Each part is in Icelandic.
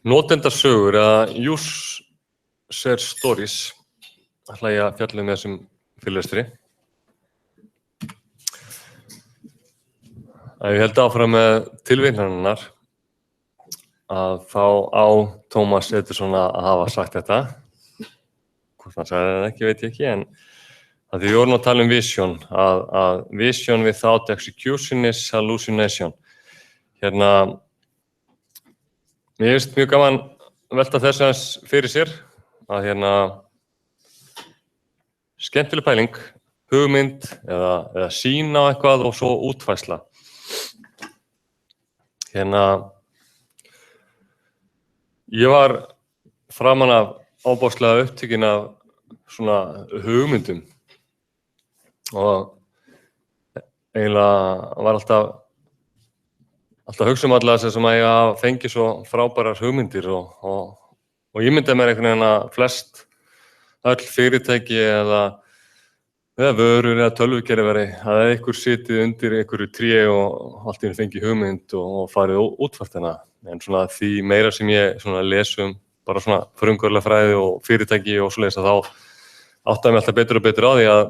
Notendasögur eða user stories ætla ég að fjalla með þessum fyrirlestri. Ég held áfram með tilvitnanirnar að þá á Thomas Edison að hafa sagt þetta. Hvort hann sagði það ekki, veit ég ekki, en að því við vorum að tala vision, að vision without execution is hallucination. Mér finnst mjög gaman velta þess aðeins fyrir sér að skemmtileg pæling, hugmynd eða sýn á eitthvað og svo útfærsla. Ég var framan af ábúðslega upptekinn af svona hugmyndum og eiginlega var alltaf að hugsa alla þess sem að ég fengi svo frábærar hugmyndir og ég myndi mér einhvern veginn að flest öll fyrirtæki eða vörur eða tölvugerðarveri að einhver sitið undir einhverju tré og allt í einu fengi hugmynd og farið útfært hana. En svona því meira sem ég svona les bara svona frumkvöðla fræði og fyrirtæki og svoleiðis að þá áttaði mig alltaf betur og betur á því að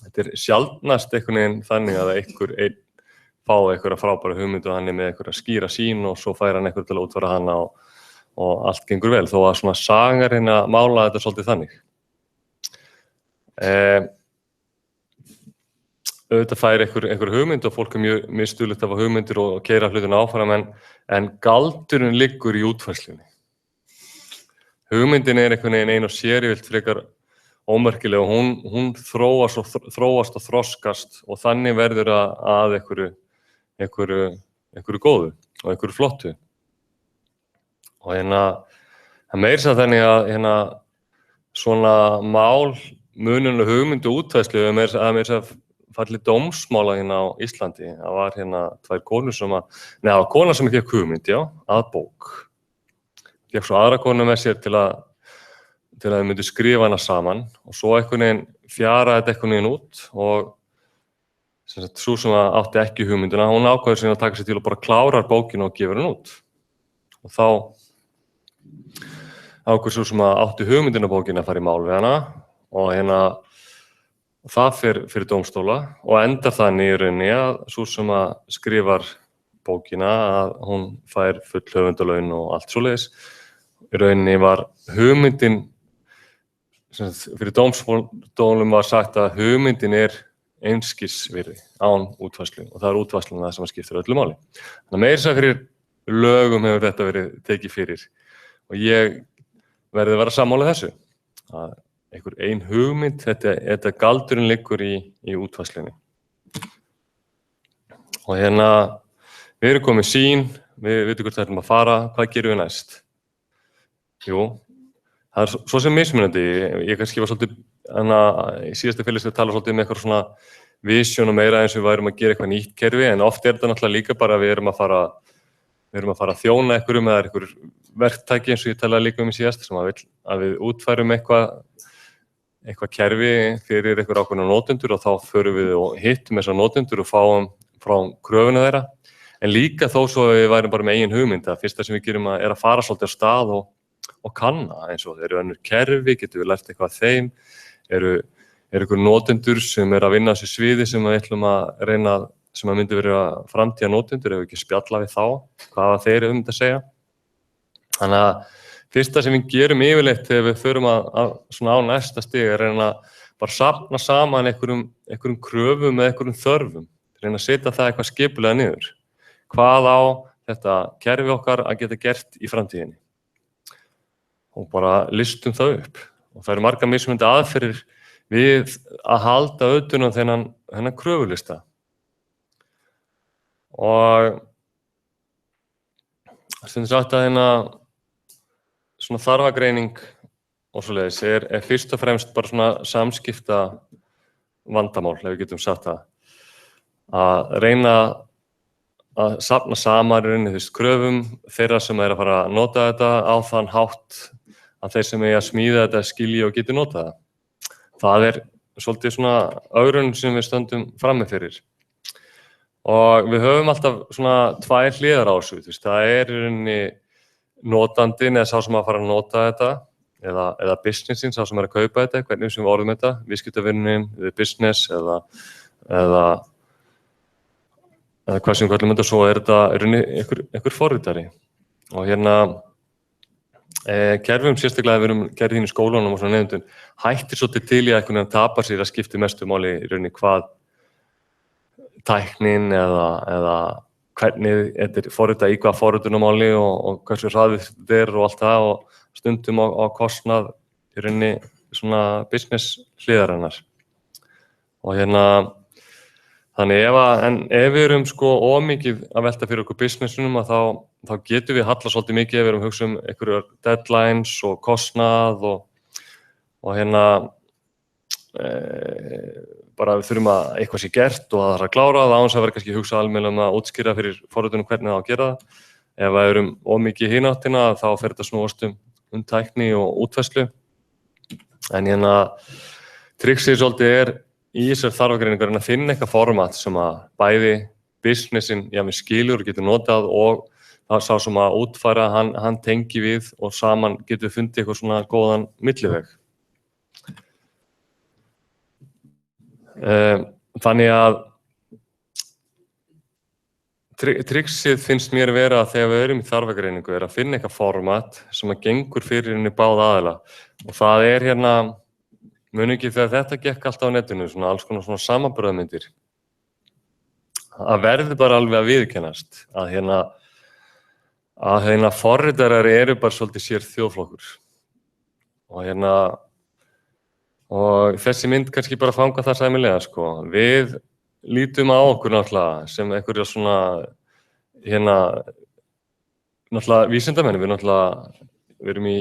þetta sjaldnast einhvern veginn þannig að einhver einn fá einhverja frábæra hugmynd og hann með einhverja skýra sín og svo fær hann einhver til að útfæra hana og allt gengur vel, þó að svona sagarinn að mála þetta svolítið þannig. Auðvitað fær einhver hugmynd og fólk mjög misstuðlegt af hugmyndir og keyra hlutina áfram en galdurinn liggur í útfærslunni. Hugmyndin einhvern veginn ein og sér vilt frekar ómerkileg og hún þróast og þroskast og þannig verður að einhverju góðu og einhverju flottu. Og það meira sér þannig að svona mál mununlega hugmyndu útfærslu að meira sér falli dómsmála á Íslandi. Það var tvær konur kona sem fékk hugmynd, að bók. Fékk svo aðra konu með sér til að þau myndu skrifa hana saman og svo einhvern veginn fjaraði þetta einhvern veginn út og sú sem átti ekki hugmyndina, hún ákveður síðan að taka sér til og bara klárar bókina og gefur hann út. Og þá ákveður sú sem átti hugmyndina bókina að fara í mál við hana og það fyrir dómstóla og endar þannig í rauninni að sú sem skrifar bókina að hún fær full höfundalaun og allt svoleiðis. Í rauninni var hugmyndin, fyrir dómstólum var sagt að hugmyndin einskis virði án útfærslu og það útfærsluna sem skiptir öllu máli. Þannig að meira þess að fyrir lögum hefur þetta verið tekið fyrir og ég verði að vera sammála þessu. Að einhver ein hugmynd, þetta galdurinn liggur í útfærslunni. Og við erum komið sýn, við veitum hvert ætlum að fara, hvað gerum við næst? Jú, það svo sem mismunandi, ég kannski var svolítið, í síðasta fyrirlestri að tala svolítið með eitthvað svona vision og meira eins og við værum að gera eitthvað nýtt kerfi, en oft þetta náttúrulega líka bara við erum að fara að þjóna einhverjum eða einhver verktæki eins og ég talaði líka í síðast, sem að við útfærum eitthvað kerfi fyrir einhver ákveðna notendur og þá förum við og hittum þessar notendur og fáum frá kröfuna þeirra. En líka þó svo við værum bara með eigin hugmynd, það fyrsta sem við gerum að fara svolítið á stað og kanna eins og eru önnur kerfi, getum við lært eitthvað af þeim, eru einhver notendur sem að vinna á þessu sviði sem við ætlum að reyna, sem að myndi vera framtíða notendur, ef við ekki spjalla við þá, hvað þeir þetta að segja. Þannig að fyrsta sem við gerum yfirleitt þegar við förum svona á næsta stig reyna bara safna saman einhverjum kröfum eða einhverjum þörfum, reyna að setja það eitthvað skipulega niður. Hvað á þetta kerfi okkar að geta gert í framtíðinni? Og bara listum það upp. Og það eru margar mismunandi aðferðir við að halda utan um þennan kröfulista. Og stundum sagt að svona þarfagreining og svoleiðis fyrst og fremst bara svona samskipta vandamál, ef við getum sagt það. Að reyna að safna saman kröfum þeirra sem að fara að nota þetta á þann hátt að þeir sem að smíða þetta skilji og geti nota það. Það svolítið svona ögrun sem við stöndum frammi fyrir. Og við höfum alltaf svona tvær hliðar á þessu. Það í rauninni notandinn eða sá sem að fara að nota þetta eða businessin, sá sem að kaupa þetta, hvernig sem við orðum þetta, viðskiptavinurinn, business eða hvað sem við kallum þetta, svo þetta einhver forritari. Og kerfum sérstaklega við erum gerð í skólanum og svona nefndum, hættir svolítið til í að einhvern veginn tapar sér að skipti mestu máli í rauninni hvað tæknin eða hvernig þetta forrita í hvað forritunamáli og hversu hraðið þetta og allt það og stundum á kostnað í rauninni svona business hliðarinnar. Og þannig ef við erum of mikið að velta fyrir okkur businessunum að þá getum við halla svolítið mikið ef við erum að hugsa einhverjar deadlines og kostnað og bara við þurfum að eitthvað sé gert og það þarf að klára það án þess að vera kannski hugsa almennilega að útskýra fyrir forritunum hvernig það á að gera það. Ef við erum of mikið í hináttina þá fer þetta snúast tækni og útfærslu. En tricksið svolítið í þessar þarfagreiningar að finna eitthvað format sem að bæði businessin skilur og getur notað og það sá sem að útfæra hann tengi við og saman getur við fundið eitthvað svona góðan milliveg. Þannig að tricksið finnst mér vera að þegar við erum í þarfagreiningu að finna eitthvað format sem að gengur fyrir henni báða aðila og það muni ekki þegar þetta gekk alltaf á netinu, alls konar svona samanburðarmyndir. Það verður bara alveg að viðurkennast að forritarar eru bara svolítið sér þjóðflokkur. Og þessi mynd kannski bara fanga það sæmilega, Við lítum á okkur náttúrulega sem einhverja svona, náttúrulega vísindamenn, við erum í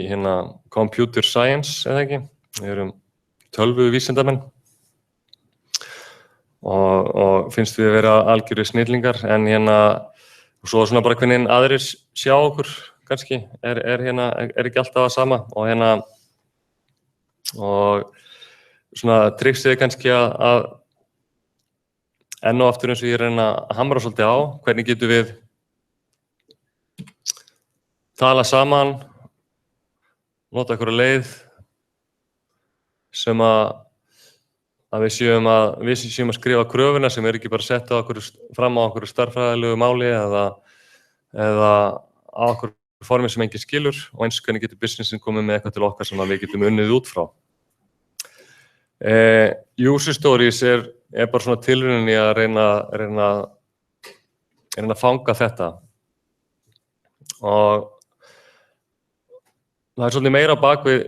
computer science, eða ekki? Við erum tölvu vísindamenn og finnst við að vera algjörir snillingar en og svo svona bara hvernig aðrir sjá okkur kannski er ekki alltaf það sama og svona tricksið kannski að enn og aftur eins og ég reyna að hamra svolítið á hvernig getum við tala saman, nota einhverja leið sem að við séum að skrifa kröfuna sem ekki bara setta fram á okkur stærðfræðilegu máli eða á okkur formi sem enginn skilur og eins hvernig getur businessin komið með eitthvað til okkar sem við getum unnið út frá. User stories bara svona tilraunin í að reyna að fanga þetta og það svolítið meira á bakvið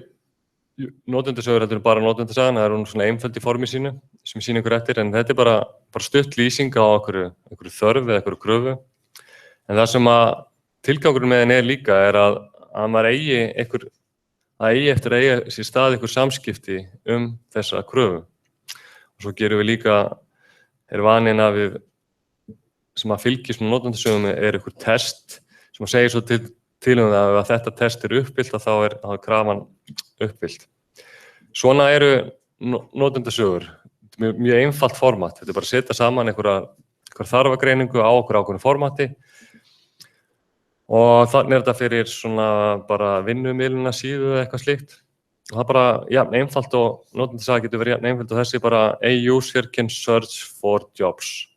notendasögur heldur bara notendasagan, það hún svona einföld í formi sínu sem sýnir ykkur eftir en þetta bara stutt lýsing á einhverju þörf eða einhverju kröfu en það sem að tilgangurinn með henni líka að maður eigi eftir að eiga sér stað einhver samskipti þessa kröfu og svo gerum við líka vaninn að við sem að fylgjast með notendasögum einhver test sem að segja svo til það að ef þetta test uppfyllt þá er krafan uppfyllt. Svona eru notendasögur, mjög einfalt format, þetta bara að setja saman einhver þarfagreiningu á okkur ákveðnu formati og þannig þetta fyrir svona bara vinnumiðluna síðu eða eitthvað slíkt og það bara jafn einfalt og notendasaga getur verið jafn einfalt og þessi bara a user can search for jobs.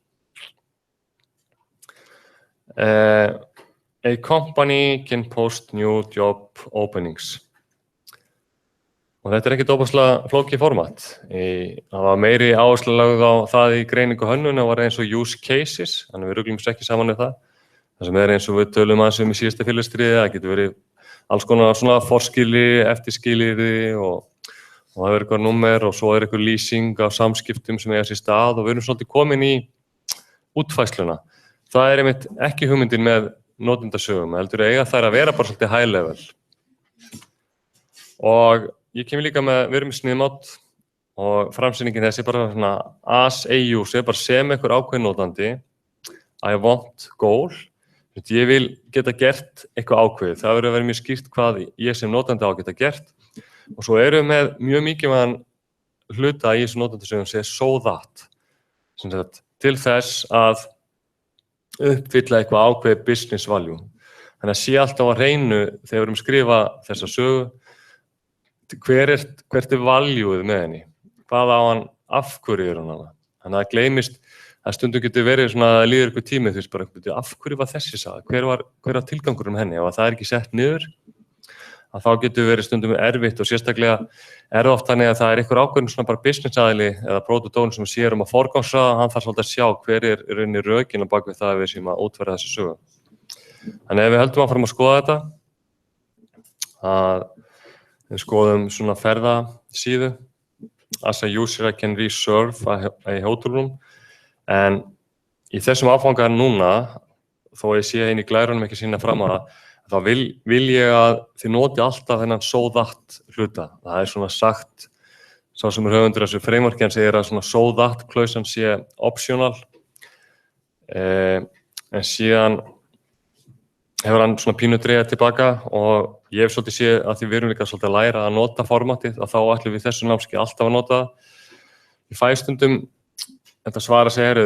A company can post new job openings. Og þetta ekkert óbúslega flókið format. Það var meiri áhersla lögð á það í greiningu hönnun og var eins og use cases, þannig við ruglumst ekki saman við það. Það sem eins og við tölum aðeins í síðasta félagsstríði, það getur verið alls konar svona forskili, eftirskilyrði og það verður eitthvað númer og svo eitthvað lýsing af samskiptum sem eiga sér stað og við erum svolítið komin í útfærsluna. Það einmitt ekki hugmyndin með notendasögum, heldur eiga þær að vera bara svolítið high level. Og ég kemur líka við erum í sniðmátt og framsýningin þessi bara svona as a user, bara sem einhver ákveðin notandi, I want goal, ég vil geta gert eitthvað ákveðið, það verður að vera mjög skýrt hvað ég sem notandi á að geta gert og svo erum við með mjög mikilvægan hluta í þessu notendasögum sem so that, sem sagt, til þess að uppfylla eitthvað ákveðið business value. Þannig að sé alltaf á hreinu þegar við erum að skrifa þessa sögu, hvert valjúið með henni, hvað á hann, af hverju hann hana. Þannig að það gleymist, að stundum getur verið svona að líður ykkur tími, þú veist bara, af hverju var þessi saga, hver var tilgangurinn henni, og að það ekki sett niður, að þá getur verið stundum erfitt og sérstaklega oft þannig að það einhver ákveðin svona bara business aðili eða pródúktórinn sem sér að forgangsraða, hann þarf svolítið að sjá hver rauninni rökin á bak við það að við séum að útfæra þessi sögu. Þannig ef við höldum áfram að skoða þetta, að við skoðum svona ferðasíðu, as a user I can reserve a hotel room, en í þessum áfangar núna, þó ég sé inn í glærunum ekki sína fram að það, þá vil ég að þið noti alltaf þennan so that hluta. Það svona sagt, sá sem höfundur þessu frameworki, hann segir að svona so that klausan sé optional, en síðan hefur hann svona pínu dregið tilbaka og ég hef svolítið séð að því við erum líka svolítið að læra að nota formatið, að þá ætlum við þessu námski alltaf að nota það. Ég fæ stundum þetta svar að segja,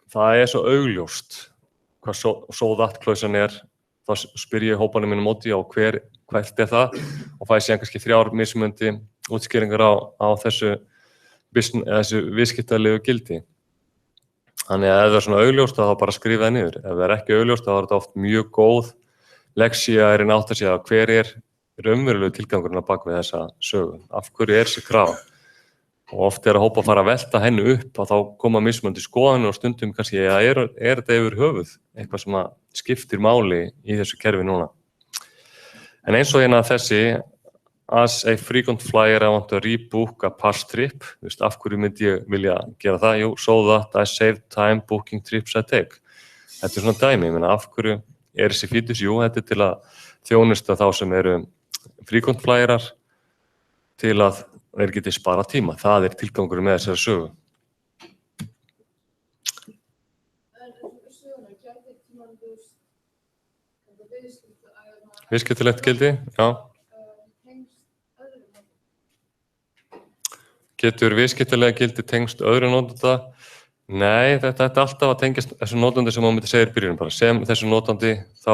það svo augljóst hvað so that klausan þá spyr ég hópanum mínum móti á hvert það og fæ síðan kannski 3 mismunandi útskýringar á þessu viðskiptalegu gildi. Þannig að ef það svona augljóst þá bara skrifa það niður. Ef það ekki augljóst þá þetta oft mjög góð leksía að átta sig að hver raunverulegu tilgangurinn á bak við þessa sögu. Af hverju þessi krafa? Og oft að hópa að fara að velta henni upp og þá koma mismunandi skoðanir og stundum kannski að þetta yfir höfuð, eitthvað sem að skiptir máli í þessu kerfi núna. En eins og hérna þessi, as a frequent flyer I want to rebook a past trip, af hverju myndi ég vilja gera það? Jú, so that I save time booking trips I take. Þetta svona dæmi, af hverju þessi fítus? Jú, þetta til að þjónusta þá sem eru frequent flyerar til að þeir geti spara tíma. Það tilgangur með þessari sögu. Viðskiptalegt gildi, já. Getur viðskiptalega gildi tengst öðru notanda? Nei, þetta alltaf að tengjast þessu notandi sem maður myndi segja í byrjunum bara. Sem þessu notandi þá,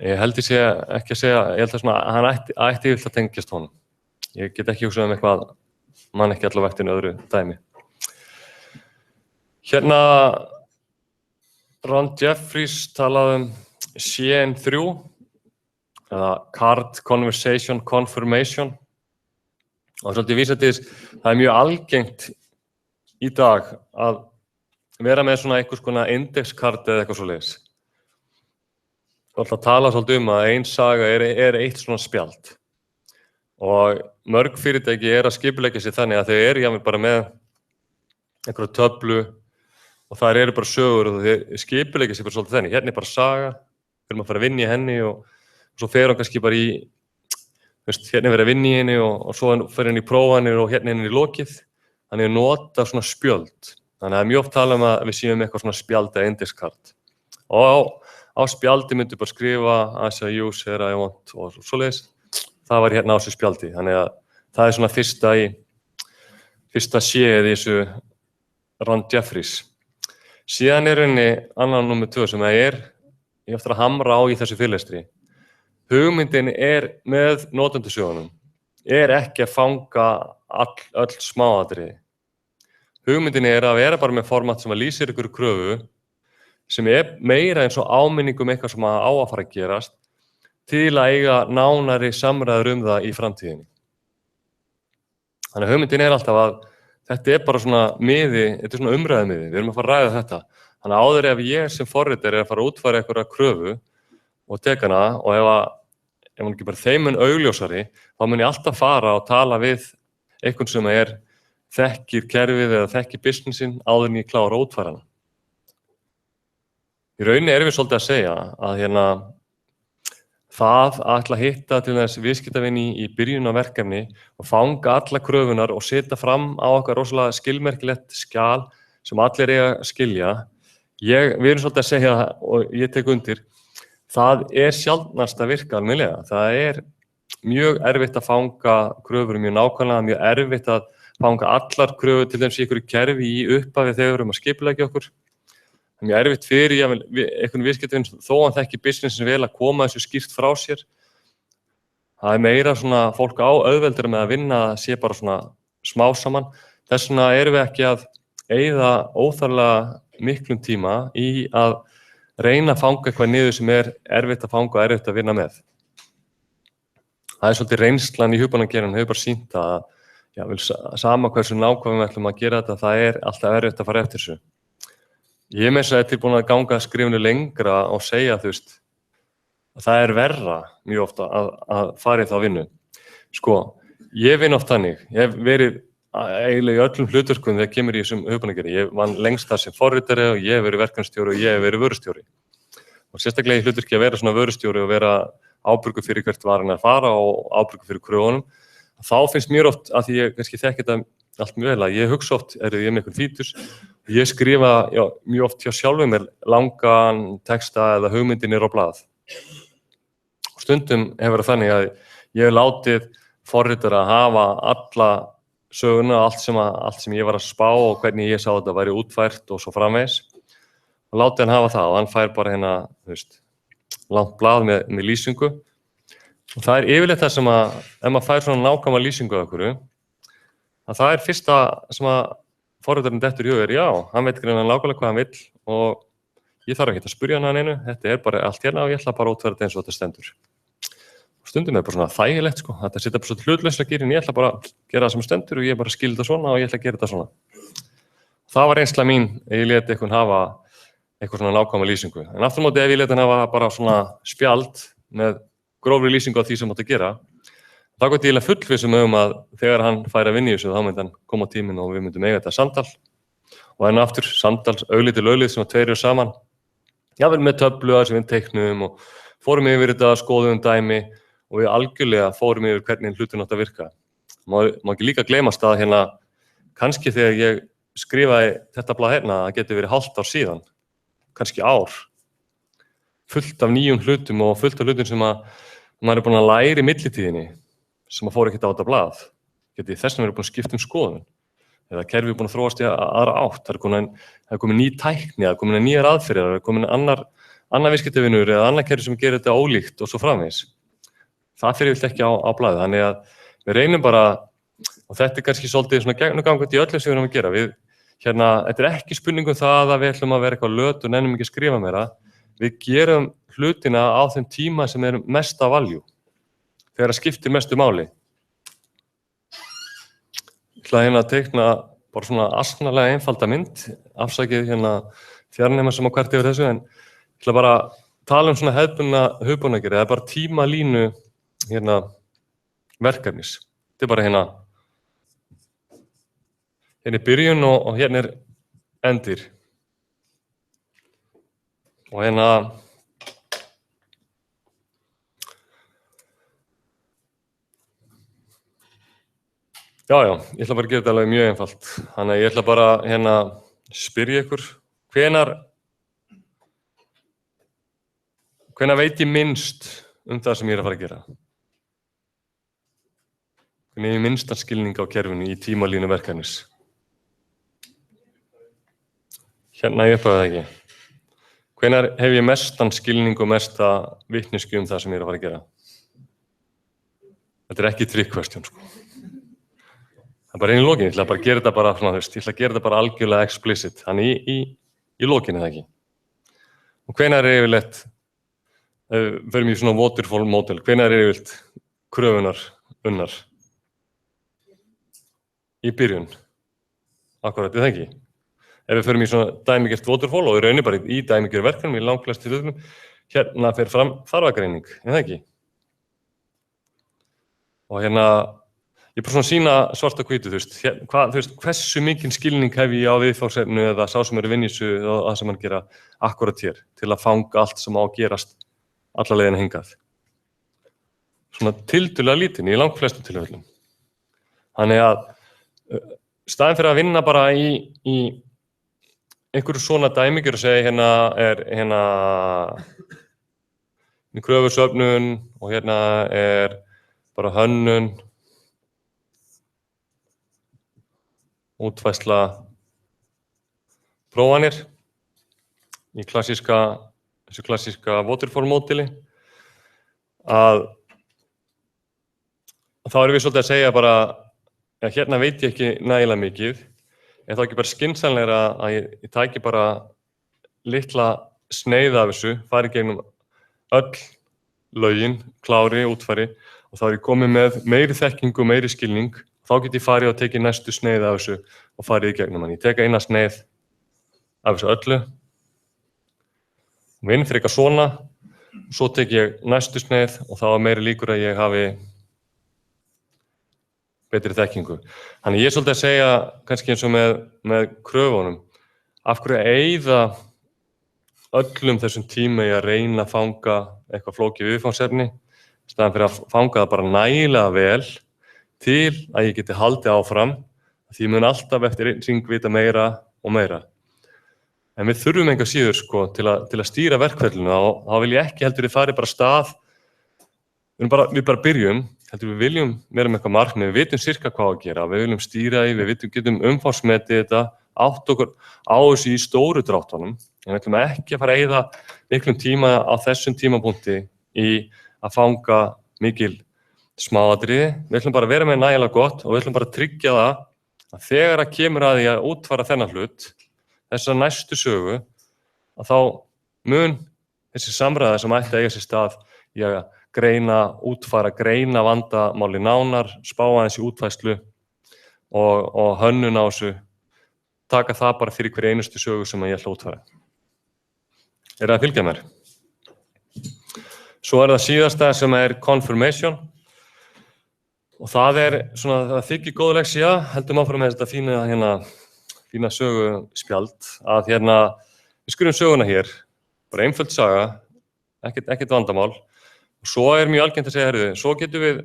ég held ekki að segja, ég held að svona, hann ætti yfirleitt að tengjast honum. Ég get ekki hugsað eitthvað, mann ekki allavega eftir öðru dæmi. Hérna, Ron Jeffries talaði CN3, eða Card Conversation Confirmation. Og svolítið vísa til þess, það mjög algengt í dag að vera með svona einhvers konar indexkart eða eitthvað svoleiðis. Og alltaf tala svolítið að ein saga eitt svona spjald. Og mörg fyrirtæki að skipuleggja sig þannig að þau jafnvel bara með einhverja töflu og þar bara sögur og þau skipuleggja sig bara svolítið þannig. Hérna bara saga, við erum að fara að vinna í henni og svo fer hann kannski bara í, hérna verið að vinna í henni og svo fer hann í prófanir og hérna henni í lokið. Þannig að nota svona spjöld. Þannig að það mjög oft tala að við séum eitthvað svona spjald eða indexkart. Og á spjaldi myndu bara skrifa as a user I want og svoleiðis. Það var hérna á þessu spjaldi, þannig að það svona fyrsta séð í þessu Ron Jeffries. Síðan rauninni annan númer 2 sem ég eftir að hamra á í þessu fyrirlestri. Hugmyndin með notendasögunum ekki að fanga öll smáatriði. Hugmyndin að vera bara með format sem að lýsir ykkur kröfu sem meira eins og áminningum eitthvað sem á að fara að gerast til að eiga nánari samræður það í framtíðinni. Þannig að hugmyndin alltaf að þetta bara svona miði, þetta svona umræðumiði, við erum að fara að ræða þetta. Þannig að áður ef ég sem forritari að fara að útfæra einhverja kröfu og teka hana og ef hann ekki bara þeim augljósari, þá mun ég alltaf fara og tala við einhvern sem þekkir kerfið eða þekkir businessin áður en ég klára að útfæra hana. Í rauninni við svolítið að segja að það að ætla að hitta til þess viðskiptavini í byrjun á verkefni og fanga alla kröfunar og setja fram á okkar rosalega skilmerkilegt skjal sem allir eiga að skilja. Við erum svolítið að segja og ég tek undir, það sjaldnast að virka almennilega. Það mjög erfitt að fanga kröfur mjög nákvæmlega, mjög erfitt að fanga allar kröfur til dæmis í einhverju kerfi í upphafi þegar við erum að skipuleggja okkur. Það er mjög erfitt fyrir einhvern viðskiptavin þó hann þekki businessin vel að koma þessu skýrt frá sér. Það er meira svona fólk á auðveldara með að vinna að sé bara svona smá saman. Þess vegna erum við ekki að eyða óþarflega miklum tíma í að reyna að fanga eitthvað niður sem er erfitt að fanga og erfitt að vinna með. Það er svolítið reynslan í hugbúnaðargeiranum hefur bara sýnt að sama hversu nákvæmum við ætlum að gera þetta, það er alltaf erfitt að fara eftir þessu. Ég er með þess að tilbúin að ganga skrifinu lengra og segja að það er verra mjög ofta að fara í þá vinnu. Sko, ég vinn oft þannig, ég hef verið eiginlega í öllum hlutverkum þegar kemur í þessum hugbúnaðargeira. Ég vann lengst þar sem forritari og ég hef verið verkefnisstjóri og ég hef verið vörustjóri. Og sérstaklega í hlutverki að vera svona vörustjóri og vera ábyrgur fyrir hvert varan er að fara og ábyrgur fyrir kröfunum. Þá finnst mér oft, að því ég kannski þekki þetta allt mjög vel, að ég hugsa oft, ég með einhvern fítus, og ég skrifa mjög oft hjá sjálfum mér langan texta eða hugmyndir niður á blað. Stundum hefur það þannig að ég hef látið forritara að hafa alla söguna, allt sem ég var að spá og hvernig ég sá þetta væri útfært og svo framvegis. Og látið hann hafa það og hann fær bara langt blað með lýsingu. Og það er yfirleitt það sem að, ef maður fær svona nákvæma lýsingu af einhverju, að það er fyrsta sem að forritarinn dettur í hug já, hann veit greinilega nákvæmlega hvað hann vill og ég þarf ekki að spyrja hann einu, þetta er bara allt hérna og ég ætla bara að útfæra þetta eins og þetta stendur. Og stundum er bara svona þægilegt, þetta setja bara svona hlutlauslega gýrin, ég ætla bara að gera það sem stendur og ég bara skil þetta svona og ég ætla að gera þetta svona. Það var reynsla mín, ég lét einhvern hafa eitthvað svona nákvæma lýsingu. En aftur á móti ef ég lét hann hafa bara svona spjald með grófri lýsingu á því sem átti að gera, þá gott ég eiginlega fullvissum að þegar hann færi að vinna í þessu, þá myndi hann koma á tíminn og við myndum eiga þetta samtal. Og enn aftur samtal auglið til auglið sem að tveir eru saman. Jafnvel með töflu sem við teiknum og fórum yfir þetta, skoðum dæmi og við algjörlega fórum yfir hvernig hlutin átti að virka. Má ekki líka gleymast að kannski þegar ég skrifaði þetta blað hérna, það getur verið hálft ár síðan, kannski ár, fullt af nýjum hlutum og fullt af hlutum sem að maður er búin að læra í millitíðinni sem að fór ekkert á þetta blað. Geti þess vegna verið búin að skipta skoðun. Eða kerfið er búin að þróast í aðra átt. Það er komin ný tækni, það er komin nýjar aðferðir, það er komin annar viðskiptavinur eða annar kerfi sem gerir þetta ólíkt og svo framvegis. Það fyrir vilt ekki á blaðið. Þannig að við reynum bara, og þetta er kannski svolítið svona gegnumgangandi í öllu sem við erum að gera. Þetta er ekki spurning það að við ætlum að vera eitthvað löt og nennum ekki að skrifa meira. Við gerum hlutina á þeim tíma sem er mest af valjú, þegar það skiptir mestu máli. Ég ætla að teikna bara svona asnalega einfalda mynd, afsakið fjarnema sem á hvert yfir þessu, en ég ætla bara að tala um svona hefðbundna hugbúnaðargeira, það er bara tímalínu verkefnis. Þetta er bara hérna er byrjun og hérna er endir. Og Já, ég ætla bara að gera þetta alveg mjög einfalt. Þannig að ég ætla bara spyrja ykkur, hvenær veit ég minnst það sem ég er að fara að gera? Hvernig hef ég minnstan skilning á kerfinu í tímalínu verkefnis? Hérna ég upphafði það ekki. Hvenær hef ég mestan skilning og mesta vitneskju það sem ég er að fara að gera? Þetta er ekki trick question, Það er bara einu lokin, ég ætla bara að gera þetta bara svona, ég ætla að gera þetta bara algjörlega explicit, þannig í lokinu það ekki. Og hvenær er yfirleitt, förum í svona waterfall model, hvenær er yfirleitt kröfunar unnar? Í byrjun. Akkurat, það ekki. Ef við förum í svona dæmigert waterfall og í rauninni bara í dæmigert verkefnum, í langflestu hlutum, hérna fer fram þarfagreining, það ekki. Og ég er bara svona að sýna svart og hvítu, hversu mikinn skilning hef ég á viðfangsefninu eða sá sem eru vinnissu og það sem hann gera akkurat hér til að fanga allt sem á að gerast alla leiðina hingað. Svona tiltölulega lítinn í langflestum tilfellum. Þannig að staðinn fyrir að vinna bara í einhverju svona dæmigjör og segja er kröfusöfnun og er bara hönnun, útfærsla, prófanir. í þessu klassíska waterfall-módeli að þá erum við svolítið að segja bara að hérna veit ég ekki nægilega mikið, en þá ekki bara skynsamlegra að ég tæki bara litla sneið af þessu, fari gegnum öll lögin, klári, útfæri og þá ég komið með meiri þekkingu, meiri skilning, þá get ég farið og tekið næstu sneið af þessu og farið í gegnum hann. Ég teka eina sneið af þessu öllu, vinn fyrir eitthvað svona, svo tek ég næstu sneið og þá meiri líkur að ég hafi betri þekkingu. Þannig ég svolítið að segja, kannski eins og með kröfunum, af hverju að eyða öllum þessum tíma í að reyna að fanga eitthvað flókið viðfangsefni, í staðinn fyrir að fanga það bara nægilega vel til að ég geti haldið áfram, því ég mun alltaf eftir einn hring vita meira og meira. En við þurfum enga síður til að stýra verkferlinu og þá vil ég ekki heldur þið farið bara af stað, við bara byrjum, heldur við viljum vera með eitthvað markmið, við vitum sirka hvað að gera, við viljum stýra í, við getum umfangsmetið þetta, átt okkur á þessu í stóru dráttunum, en við ætlum ekki að fara að eyða miklum tíma á þessum tímapunkti í að fanga mikil smáatriði, við ætlum bara að vera með nægilega gott og við ætlum bara að tryggja það að þegar að kemur að því að útfæra þennan hlut, þessa næstu sögu, að þá mun þessi samræða sem ætti að eiga sér stað í að greina vandamáli nánar, spá aðeins í útfærslu og hönnun á þessu, taka það bara fyrir hver einustu sögu sem ég ætla að útfæra. Er það að fylgja mér? Svo það síðasta sem confirmation og það það þykir góð leksía, heldum áfram með þetta fína söguspjald að við skulum söguna hér, bara einföld saga, ekkert vandamál. Og svo mjög algengt að segja, svo getum við,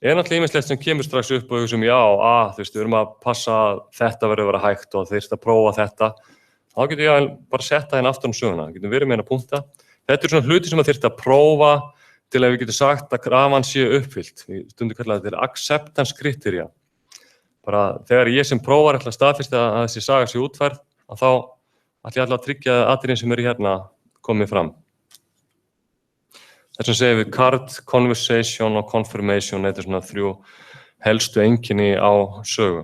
náttúrulega ýmislegt sem kemur strax upp og hugsa við erum að passa að þetta verður að vera hægt og þeir að prófa þetta. Þá getum við bara setta hérna aftur söguna, getum verið með hérna punkta. Þetta svona hluti sem þyrfti að prófa til að við getum sagt að krafan sé uppfyllt. Við stundum kallað þetta acceptance criteria. Bara þegar ég sem prófar ætla að staðfesta að þessi saga sé útfærð, þá ætla ég að tryggja að atriðin sem eru hérna komið fram. Þess að segja við card, conversation og confirmation, þetta svona 3 helstu einkenni á sögu.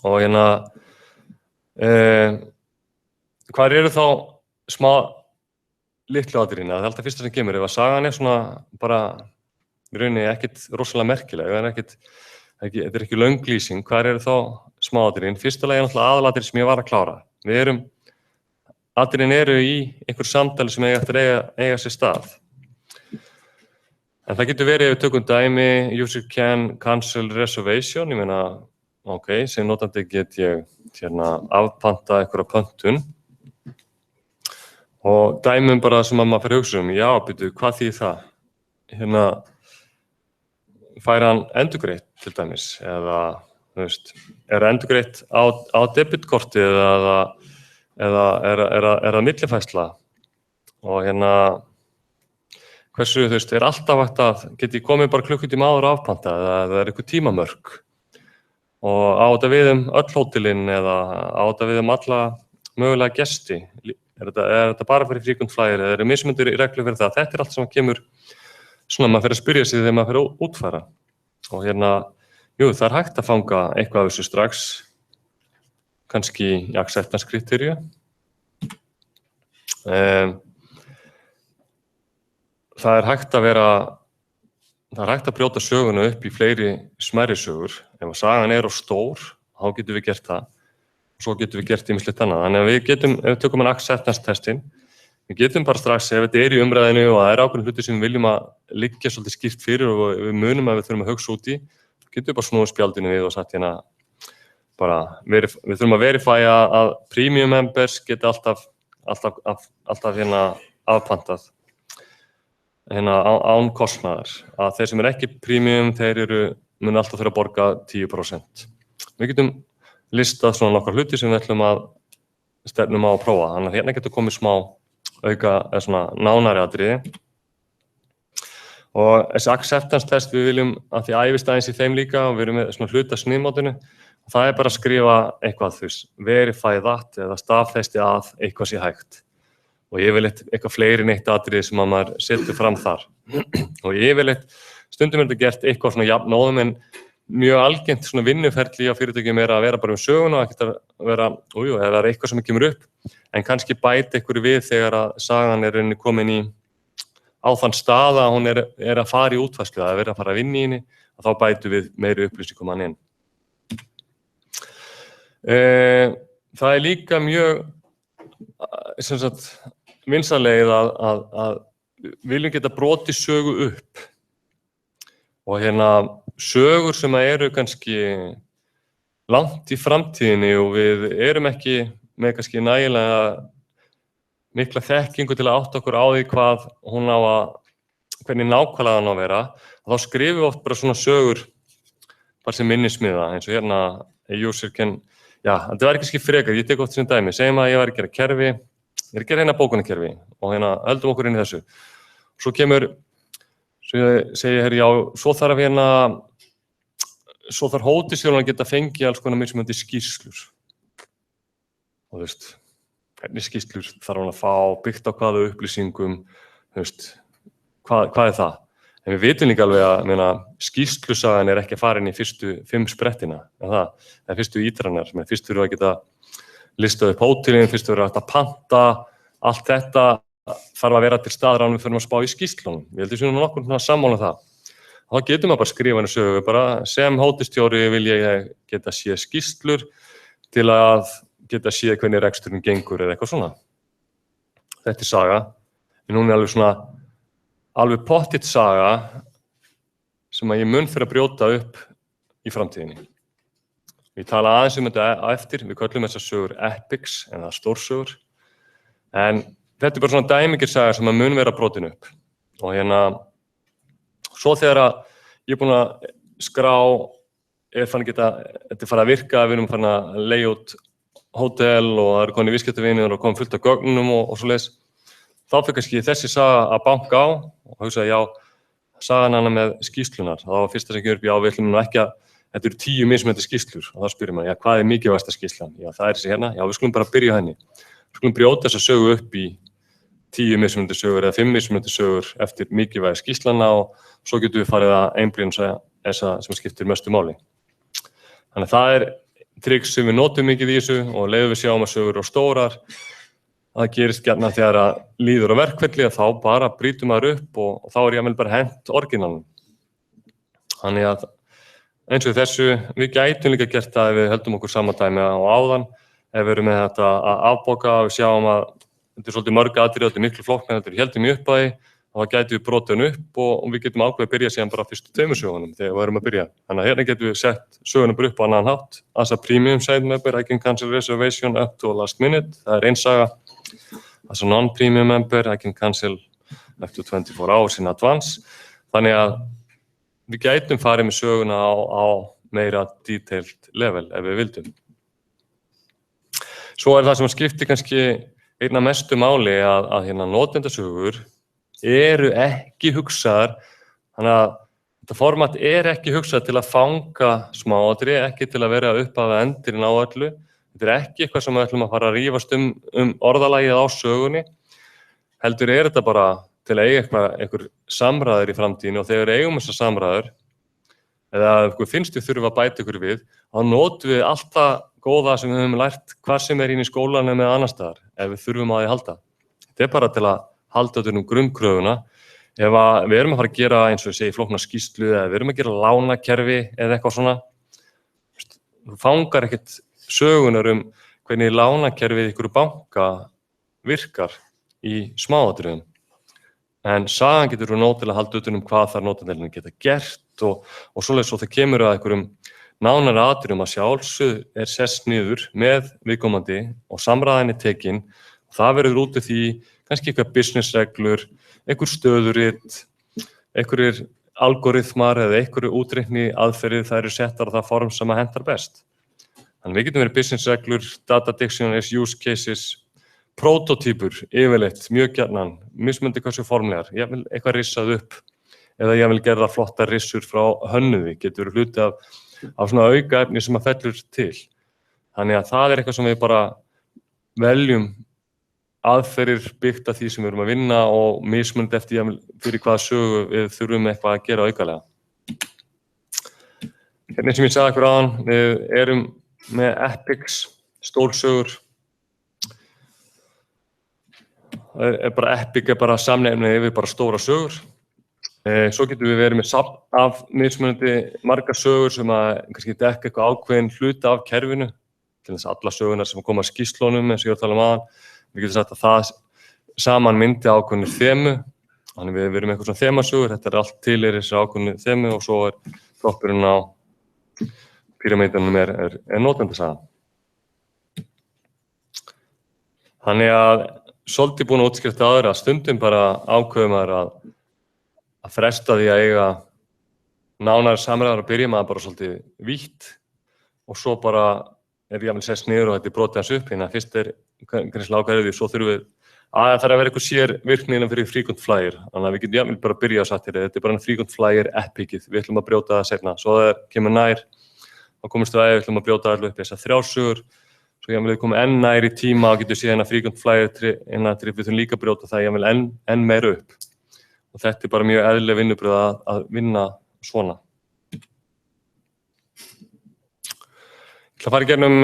Og hvar eru þá smá litlu atriðin? Það er alltaf fyrsta sem kemur, ef að sagan svona bara í rauninni ekkert rosalega merkileg, þetta ekki löng lýsing, hvar eru þá smá atriðin? Fyrsta lagi náttúrulega aðalatriði sem ég var að klára. Atriðin eru í einhver samtali sem eiga sér stað. En það getur verið ef við tökum dæmi, user can cancel reservation, ég meina, sem notandi get ég afpanta einhverja pöntun. Og dæmum bara sem að maður fyrir hugsa byrju, hvað þýðir það? Fær hann endurgreitt til dæmis, eða, endurgreitt á debitkorti eða það millifærsla og hversu alltaf hægt að geti komið bara klukkutíma áður afpanta eða það eitthvað tímamörk og á þetta við öll hótelin eða á þetta við alla mögulega gesti. Er þetta bara fyrir frequent flyer eða eru mismundir í reglu fyrir það? Þetta allt sem kemur svona maður fyrir að spyrja sig þegar maður fyrir að útfæra og það hægt að fanga eitthvað af þessu strax, kannski í acceptance criteria. Það hægt að brjóta söguna upp í fleiri smærri sögur. Ef sagan of stór, þá getum við gert það. Svo getum við gert ýmislegt annað. Þannig að ef við tökum acceptance testin, við getum bara strax, ef þetta í umræðinu og það ákveðin hluti sem við viljum að liggja svolítið skýrt fyrir og við munum að við þurfum að hugsa út í, getum við bara snúið spjaldinu við og sagt við þurfum að verifæja að premium members geta alltaf afpantað án kostnaðar. Að þeir sem ekki premium, þeir mun alltaf þurfa að borga 10%. Við getum listað svona nokkar hluti sem við ætlum að stefnum á að prófa. Þannig að hérna getur komið smá auka eða svona nánari atriði. Og þessi acceptance test við viljum að því æfist aðeins í þeim líka og við erum með svona hluta sniðmátinu Það bara að skrifa eitthvað, þú veist, verify that eða staðfesti að eitthvað sé hægt. Og yfirleitt eitthvað fleiri en eitt atriði sem að maður setur fram þar. Og yfirleitt stundum þetta gert eitthvað svona jafnóðum en mjög algengt svona vinnuferli á fyrirtækjum að vera bara söguna og ekkert að vera, eða það eitthvað sem kemur upp, en kannski bæta einhverju við þegar að sagan komin á þann stað að hún að fara í útfærslu, að vera að fara að vinna í henni, og þá bætum við meiri upplýsingum hann inn. Það líka mjög vinsamlegið að viljum geta brotið sögu upp og sögur sem eru kannski langt í framtíðinni og við erum ekki með kannski nægilega mikla þekkingu til að átta okkur á því hvernig nákvæmlega hann á að vera, þá skrifum við oft bara svona sögur bara sem minnismiða, eins og a user can, þetta var ekki frekar, ég tek oft sem dæmi, segjum að ég var að gera kerfi, ég er að gera bókunarkerfi og höldum okkur inn í þessu. Svo kemur, segi ég, svo þarf hótelstjórinn að geta fengið alls konar mismunandi skýrslur. Og þú veist, hvernig skýrslur þarf hann að fá, byggt á hvaða upplýsingum, þú veist, hvað það? En við vitum líka alveg að skýrslusagan ekki að fara inn í fyrstu 5 sprettina, eða fyrstu ítrannar, fyrst þurfum við að geta listað upp hótelin, fyrst þurfum við að panta, allt þetta þarf að vera til staðar án við fyrir að spá í skýrslunum. Ég held að við nokkur sammála það. Þá getum við bara að skrifa henni sögu, bara sem hótelstjóri vil ég geta séð skýrslur til að geta séð hvernig reksturinn gengur eða eitthvað svona. Þetta saga, en hún alveg pottitt saga sem að ég mun fyrir að brjóta upp í framtíðinni. Við tala aðeins þetta eftir, við köllum þessar sögur epics eða stórsögur, en þetta bara svona dæmigir saga sem að mun vera brotin upp. Og svo þegar að ég búin að skrá, þetta farið að virka, við erum farin að leigja út hótel og það konið viðskiptavinir og komið fullt af gögnum og svoleiðis, þá fyrir kannski þessi saga að banka á og hugsaði, sagan hana með skýrslunar. Það var fyrsta sem kemur upp, við ætlum ekki að, þetta eru 10 mismunandi skýrslur og þá spyrir maður, hvað mikilvægasta skýrslan? Það þessi hérna, við skulum bara byrja á henni. Við skulum brjóta þessa sögu upp í 10 mismunandi sögur eða 5 mismunandi sögur eftir mikilvæga skýrslana og svo getum við farið að einblína þessa sem skiptir mestu máli. Þannig að það trix sem við notum mikið í þessu og leiðum við sjáum að sögur og stórar. Það gerist gjarnan þegar að líður á verkvelli að þá bara brýtum maður upp og þá jafnvel bara hent orginalnum. Þannig að eins og þessu, við gætum líka gert það ef við höldum okkur sama dæmi á áðan, ef við erum með þetta að afbóka og við sjáum að þetta svolítið mörg atriði, þetta miklu flokknar, þetta heldum í upphafi og þá gætum við brotið hann upp og við getum ákveðið að byrja síðan bara fyrstu 2 sögunum þegar við erum að byrja. Þannig að hérna getum við sett sögunum bara upp á annan hátt. As a premium site member, I can cancel reservation up to last minute. Það ein saga. As a non-premium member, I can cancel up to 24 hours in advance. Þannig að við gætum farið með söguna á meira detailed level ef við vildum. Svo það sem skiptir kannski einna mestu máli að notendasögur eru ekki hugsaðar, þannig að þetta format ekki hugsað til að fanga smáatriði, ekki til að vera upp af endurinn á öllu. Þetta ekki eitthvað sem við ætlum að fara að rífast orðalagið á sögunni. Heldur þetta bara til að eiga einhver samræður í framtíðinu og þegar eigum þessar samræður, eða ef ykkur finnst við þurfum að bæta ykkur við, þá notum við allt það góða sem við höfum lært hvað sem inn í skólanum eða annar staðar, ef við þurfum að því halda. Þetta bara til að halda þetta grunnkröfuna. Ef við erum að fara að gera eins og ég segi flókna skýrslu eða við erum að gera lánakerfi eða eitthvað svona, þú fangar ekkert sögunar hvernig lánakerfið ykkur banka virkar í smáatriðum. En sagan getur nóg til að halda utan hvað þar notendalinni geta gert og svoleiðis svo það kemur að einhverjum nánari atriðum að sjálfsögðu sest niður með viðkomandi og samræðinni tekin og það verður út af því kannski eitthvað businessreglur, einhver stöðurit, einhverjir algoritmar eða einhverju útreikni aðferðir það eru settar á það form sem að hentar best. Þannig við getum verið businessreglur, data dictionaries, use cases, prototípur yfirleitt, mjög gjarnan, mismunandi hversu formlegar, ég vil eitthvað rissað upp eða ég vil gera flotta rissur frá hönnuði, getur verið hluti af af svona aukaefni sem að fellur til. Þannig að það eitthvað sem við bara veljum aðferðir byggt af því sem við erum að vinna og mismunandi eftir fyrir hvaða sögu við þurfum eitthvað að gera aukalega. Hérna sem ég sagði ykkur áðan, við erum með epics, stórsögur. Epic bara samnefni yfir bara stóra sögur. Svo getum við verið með safn af mismunandi margar sögur sem að kannski dekka eitthvað ákveðin hluta af kerfinu, til þess að alla sögunar sem koma að skýrslunum eins og ég var að tala um áðan. Við getum sagt að það saman myndi ákveðinu þemu, þannig við erum eitthvað svona þemasögur, þetta allt til þessi ákveðinu þemu og svo toppurinn á píramídunum er notendasaga. Þannig að svolítið búin að útskrifta aðra stundum bara ákveðum að fresta því að eiga nánari samræður að byrja maður bara svolítið vítt og svo bara jafnvel sest niður og þetta brotið hans upp. Hérna fyrst greinilega ákveðið því, svo þurfum við að það vera eitthvað sér virkni fyrir frequent flyer. Þannig að við getum jafnvel bara að byrja á sattir, þetta bara frequent flyer epicið, við ætlum að brjóta það seinna. Svo það kemur nær, þá komumst við ætlum að brjóta allir upp þessar 3 sögur. Svo jafnvel við komum enn nær í tíma og getum séð frequent flyer við þurfum líka að brjóta það jafnvel enn meira upp. Og þetta bara mjög eðlileg vinnubrögð að vinna svona. Ég ætla að fara í gegnum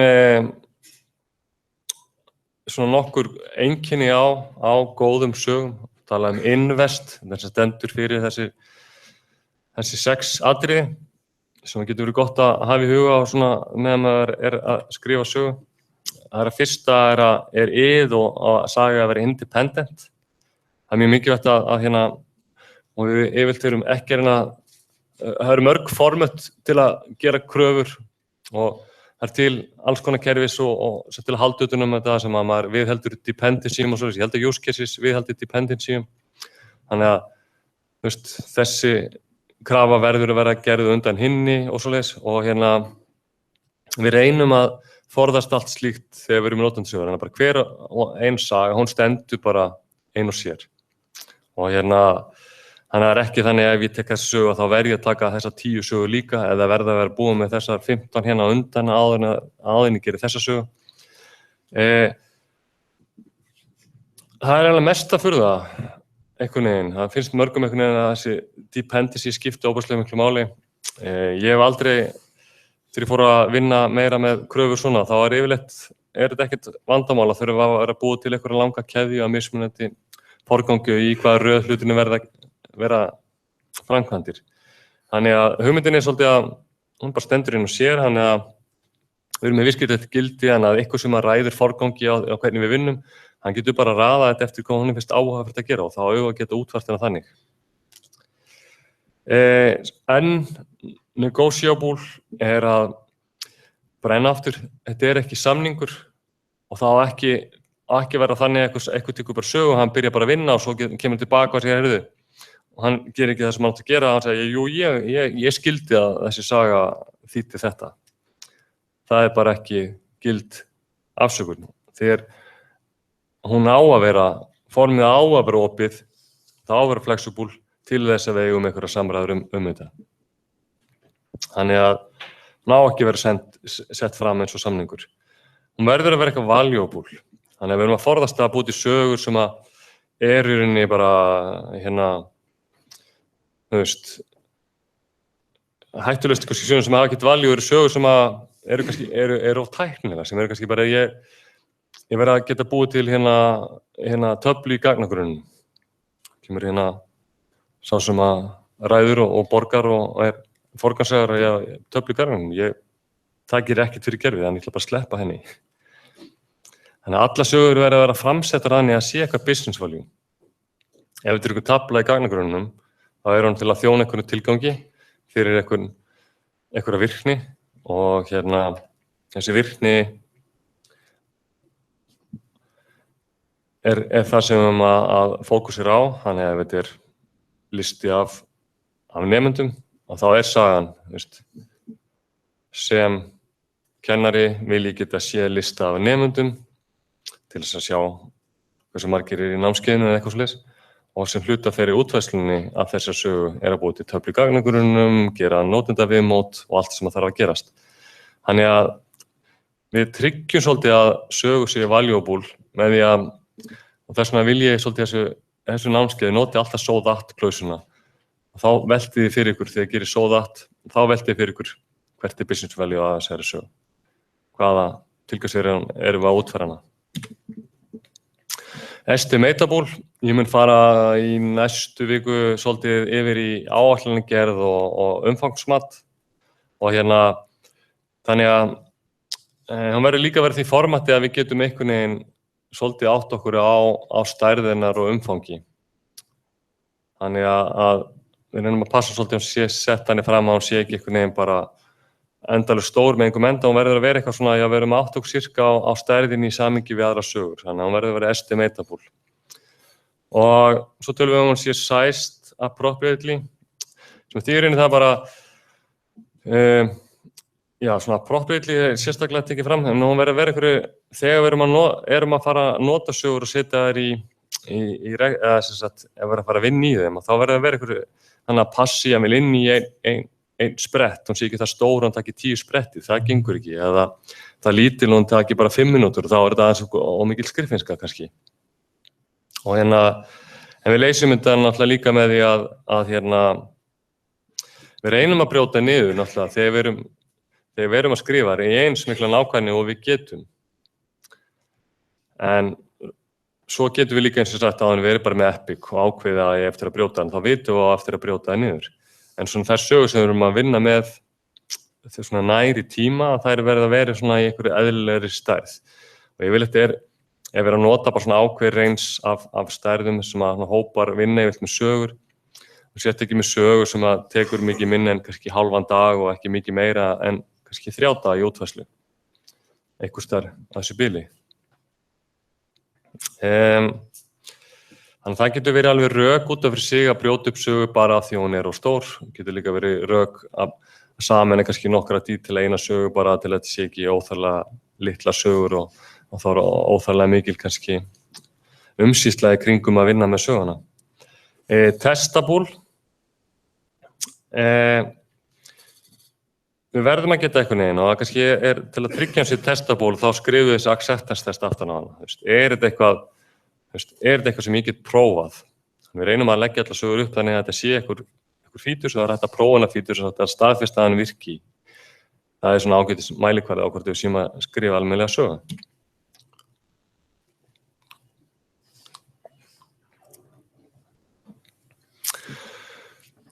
svona nokkur einkenni á góðum sögum. Tala invest, þess að stendur fyrir þessi 6 atriði sem getur verið gott að hafa í huga svona meðan maður að skrifa sögu. Það fyrsta ið og að saga að vera independent. Það mjög mikilvægt að hérna og við yfirleitt erum ekki það eru mörg format til að gera kröfur og það til alls konar kerfis og til að halda utan þetta sem að maður viðheldur dependency og svo, ég held að use cases viðheldur dependency. Þannig að þessi krafa verður að vera gerð undan hinni og svoleiðis og hérna við reynum að forðast allt slíkt þegar við erum í notendasögur. Þannig að bara hver ein saga, hún stendur bara ein og sér. Og hérna þannig að það ekki þannig að ef ég tek þessi sögu þá verð ég að taka þessar 10 sögur líka eða verða að vera búið með þessar 15 hérna á undan áður en ég geri þessa sögu. Það eiginlega mesta furða einhvern veginn. Það finnst mörgum einhvern veginn að þessi dependency skipti óbærslega miklu máli. Ég hef aldrei, þegar ég fór að vinna meira með kröfur svona, þá yfirleitt þetta ekkert vandamál að þurfa að vera búið til einhverja langa keðju að mismunandi forgangi í hvaða röð hlutinu vera framkvæmdir. Þannig að hugmyndin svolítið að hún bara stendur inn og sér, þannig að við erum með viðskiptið gildi, þannig að eitthvað sem að ræður forgangi á hvernig við vinnum, hann getur bara að raða þetta eftir hvað honum finnst áhugavert að gera og þá auðvitað að geta útfært hennar þannig. En negotiable að brenna aftur, þetta ekki samningur og þá ekki vera þannig eitthvað tekur bara sögu og hann byrja bara að vinna og svo kemur tilbaka og segir, heyrðu, og hann gerir ekki það sem hann átti að gera, hann segir, jú, ég skildi að þessi saga þýddi þetta. Það bara ekki gild afsökun. Þegar hún á að vera, formið á að vera opið, það á að vera flexible til þess að við eigum einhverja samræður þetta. Þannig að hún á ekki vera sett fram eins og samningur. Hún verður að vera eitthvað valuable. Þannig að við erum að forðast að búa til sögur sem að í rauninni bara hérna hættulegst sögur sem hafa ekkert value eru sögur sem að eru of tæknilega, sem eru kannski bara ég verð að geta búið til hérna töflu í gagnagrunnum. Kemur hérna sá sem að ræður og borgar og forgangsraðar töflu í gagnagrunnum. Það gerir ekkert fyrir kerfið, þannig ég ætla bara að sleppa henni. Þannig að alla sögur verða að vera framsettar þannig að sé eitthvað business value. Ef þetta eitthvað tafla í gagnagrunnum, þá hann til að þjóna einhverju tilgangi fyrir einhverja virkni og hérna þessi virkni það sem að fókusir á, þannig að ef þetta listi af nemendum og þá sagan, sem kennari vil ég geta séð lista af nemendum til þess að sjá hversu margir í námskeiðinu eða eitthvað svoleiðis og sem hluta þeirri útfærslunni af þessar sögu að búa til töflu í gagnagrunnum, gera notendaviðmót og allt sem þarf að gerast. Þannig að við tryggjum svolítið að sögur séu valuable með því að, og þess vegna vil ég svolítið þessu námskeiði noti alltaf so that klausuna. Þá veltið þið fyrir ykkur þegar þið gerir so that, þá veltið þið fyrir ykkur hvert business value að þessari sögu. Hvaða tilgangsverðum erum við að útfæra hana. Estimatable, ég mun fara í næstu viku svolítið yfir í áætlanagerð og umfangsmat og þannig að hann verður líka verið því formati að við getum einhvern veginn svolítið átt okkur á stærðirnar og umfangi. Þannig að við reynum að passa svolítið sé sett hann fram að hann sé ekki einhvern veginn bara endalega stór með einhver enda og hún verður að vera eitthvað svona að við erum átt okkur sirka á stærðinni í samhengi við aðra sögur. Þannig að hún verður að vera estimatable. Og svo tölum við hún sé sized appropriately, sem því reynir það bara, svona appropriately er sérstaklega tekið fram, en hún verður að vera einhverju, þegar við erum að fara að nota sögur og setja þær eða sem sagt, ef við erum að fara að vinna í þeim, þá verður að vera einhverju, þannig að passi að vil inn í einn sprett, hún sé ekki það stór, hann taki 10 spretti, það gengur ekki, eða það lítil og hann taki bara 5 mínútur, þá er þetta aðeins ómikil skriffinnska kannski. Og en við leysum þetta náttúrulega líka með því að við reynum að brjóta niður náttúrulega þegar við erum að skrifa í eins mikla nákvæmni og við getum. En svo getum við líka eins og sagt að hann verið bara með Epic og ákveða að ég eftir að brjóta hann, þá vitum við eftir að brjóta það niður. En svona þær sögur sem við erum að vinna með svona næri tíma, þær verða að vera svona í einhverju eðlilegri stærð. Og ég vil ef við erum að nota bara svona ákveð reins af stærðum sem að hópar vinna yfirleitt með sögur. Og sett ekki með sögur sem að tekur mikið minna en kannski halvan dag og ekki mikið meira en kannski 3 daga í útfærslu. Einhvers staðar að þessu bili. Þannig að það getur verið alveg rök út af fyrir sig að brjóta upp sögu bara af því hún er of stór. Það getur líka verið rök að sameina kannski nokkra til eina sögu bara til að þetta sé ekki óþarlega litla sögur og þá er óþarlega mikil kannski umsýsla í kringum að vinna með söguna. Testable. Við verðum að geta einhvern veginn og það kannski er til að tryggja hans í testable þá skrifum við þessi acceptance test aftan á hana. Er þetta eitthvað sem ég get prófað? Við reynum að leggja allar sögur upp þannig að þetta sé einhver fítur sem það er hægt að prófa hana fítur sem þetta staðfesta að hann virki. Það er svona ágætis mælikvarði á hvort við séum að skrifa almennilega sögu.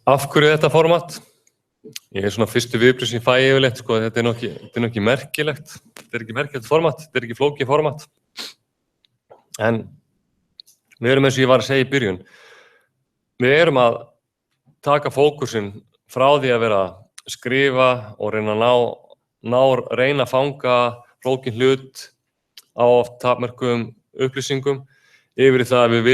Af hverju þetta format? Ég svona fyrstu viðbrögð sem ég fæ yfirleitt, þetta er nú ekki merkilegt. Þetta er ekki merkilegt format, þetta er ekki flókið format. En við erum eins og ég var að segja í byrjun. Við erum að taka fókusinn frá því að vera að skrifa og reyna að fanga flókinn hlut á oft takmörkuðum upplýsingum yfir í það að við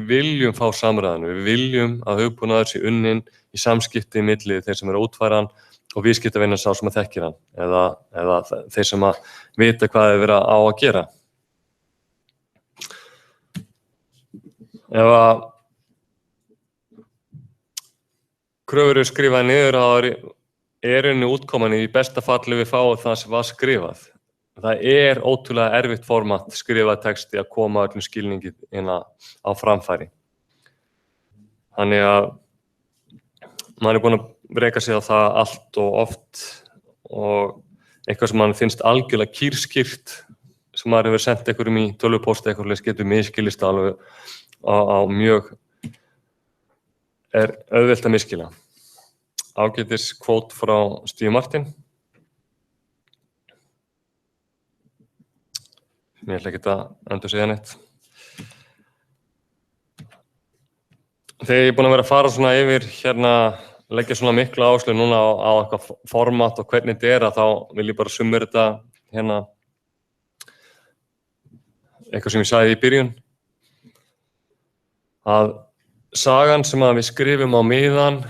viljum fá samræðan, við viljum að hugbúnaður sé unnin í samskipti milli þeir sem eru að útfæra hann og viðskiptavinur sá sem að þekkir hann eða þeir sem að vita hvað þeir vera á að gera. Ef að kröfur eru skrifað niður er henni útkoman í besta falli við fáum það sem var skrifað. Það er ótrúlega erfitt format skrifað texti að koma öllum skilningi inn á framfæri. Þannig að maður er búinn að breyka sig á það allt og oft og eitthvað sem mann finnst algjörlega kýrskýrt sem maður hefur sendt einhverjum í tölvupósti eitthvað getur misskilist alveg á mjög auðvelt að misskila. Ágætis kvót frá Steve Martin. Ég ætla ekki að endursegja neitt. Þegar ég er búinn að vera að fara svona yfir leggja svona mikla áherslu núna á eitthvað format og hvernig þetta þá vil ég bara summera þetta eitthvað sem ég sagði í byrjun. Að sagan sem að við skrifum á miðan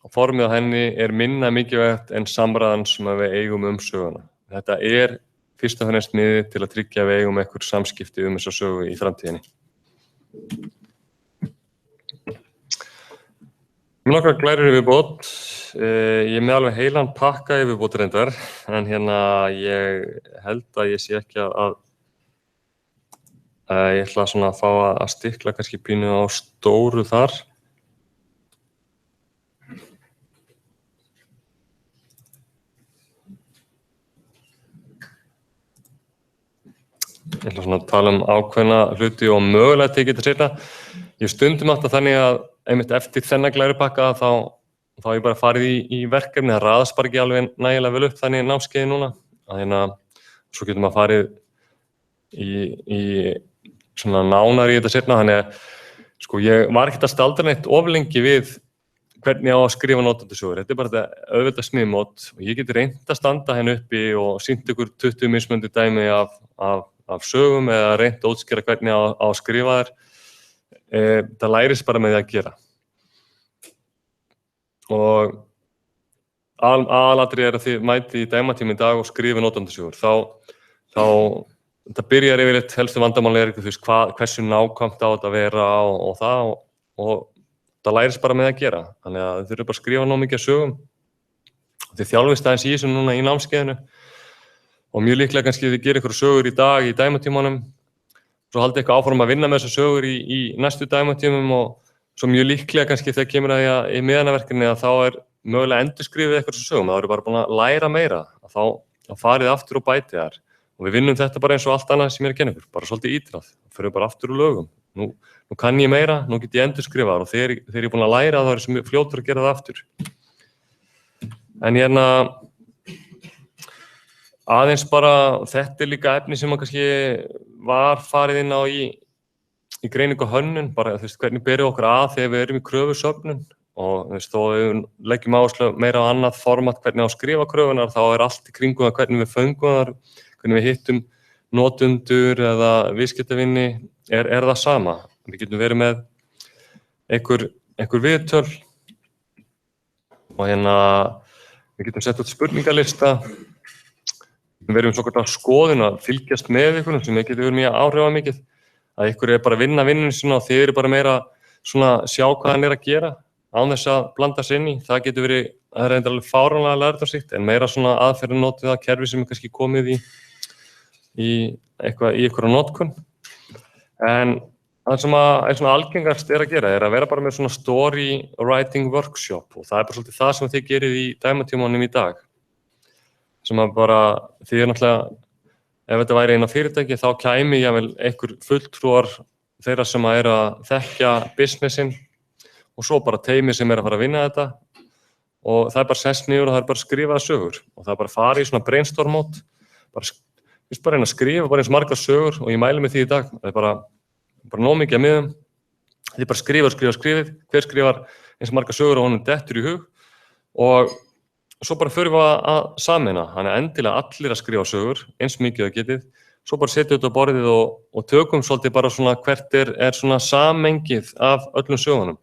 og formið á henni er minna mikilvægt en samræðan sem að við eigum söguna. Þetta er fyrst og fremst miðið til að tryggja að við eigum einhver samskipti þessa sögu í framtíðinni. Mér nokkrar glærur í viðbót. Ég er með alveg heilan pakka í viðbót reyndar, en ég held að ég sé ekki að ég ætla svona að fá að stikla kannski pínu á stóru þar. Ég ætla svona að tala ákveðna hluti og mögulega tekið þetta seinna. Ég stundum alltaf þannig að einmitt eftir þennan glærupakka þá ég bara farið í verkefni, það raðast bara ekki alveg nægilega vel upp þannig námskeiði núna. Að svo getur maður farið í svona nánar í þetta seinna, þannig að sko ég var ekkert að staldra neitt of lengi við hvernig á að skrifa notendasögur. Þetta er bara þetta auðvitað sniðmót og ég geti reynt að standa henni uppi og sýnt ykkur 20 mismunandi dæmi af sögum eða reynt að útskýra hvernig á að skrifa þær. Það lærist bara með því að gera. Og aðalatriði að þið mæti í dæmatíma í dag og skrifa notendasögur. Þá þetta byrjar yfirleitt helstu vandamáli hversu nákvæmt á þetta að vera og það lærist bara með að gera. Þannig að þið þurfum bara að skrifa nóg mikið af sögum. Þið þjálfist aðeins í þessu núna í námskeiðinu og mjög líklega kannski þið gerir ykkur sögur í dag í dæmatímanum. Svo haldið eitthvað áfram að vinna með þessar sögur í næstu dæmatímum og svo mjög líklega kannski þegar kemur að í miðanaverkefni að þá mögulega endurskrifið eitthvað þessar sögum. Það eru bara búin að læra meira. Þá farið aftur og bætið þar. Og við vinnum þetta bara eins og allt annað sem ég er að kenna ykkur. Bara svolítið ítrað. Förum bara aftur úr lögum. Nú kann ég meira, nú get ég endurskrifað og þegar ég er búin að læra þá er sem fljótur að gera það aftur. En aðeins bara, þetta líka efni sem kannski var farið inn á í greiningu og hönnun, bara hvernig berum við okkur að þegar við erum í kröfusöfnun og þó við leggjum áherslu meira á annað format hvernig á að skrifa kröfunar, þá er allt í kringum það hvernig við föngum þar, hvernig við hittum notendur eða viðskiptavinni er það sama. Við getum verið með einhver viðtöl og við getum sett út spurningalista. Við verðum svona skoðun að fylgjast með ykkur sem við getum verið mjög áhrifamikið. Að ykkur bara vinna vinnunni sína og þið eru bara meira svona sjá hvað hann er að gera án þess að blanda sig inn í. Það getur verið, það er reyndar alveg fáránlega lærdómsríkt en meira svona aðferðin notið það kerfi sem er kannski komið í einhverja notkun. En það sem er svona algengast er að gera er að vera bara með svona story writing workshop og það er bara svolítið það sem þið gerið í dæmatímanum í dag. Sem að bara, því náttúrulega, ef þetta væri inn á fyrirtæki, þá kæmi jafnvel einhver fulltrúar þeirra sem að þekkja businessin og svo bara teymi sem að fara að vinna þetta og það er bara sest niður og það er bara skrifað sögur og það er bara farið í svona brainstorm mót, bara reyna að skrifa bara eins margar sögur og ég mæli með því í dag, það er bara nóg mikið að miðum, þið bara skrifið, hver skrifar eins margar sögur og honum dettur í hug og svo bara förum við að sameina, þannig endilega allir að skrifa sögur, eins mikið að getið, svo bara setjum við þetta á borðið og tökum svolítið bara svona hvert er svona samengið af öllum sögunum.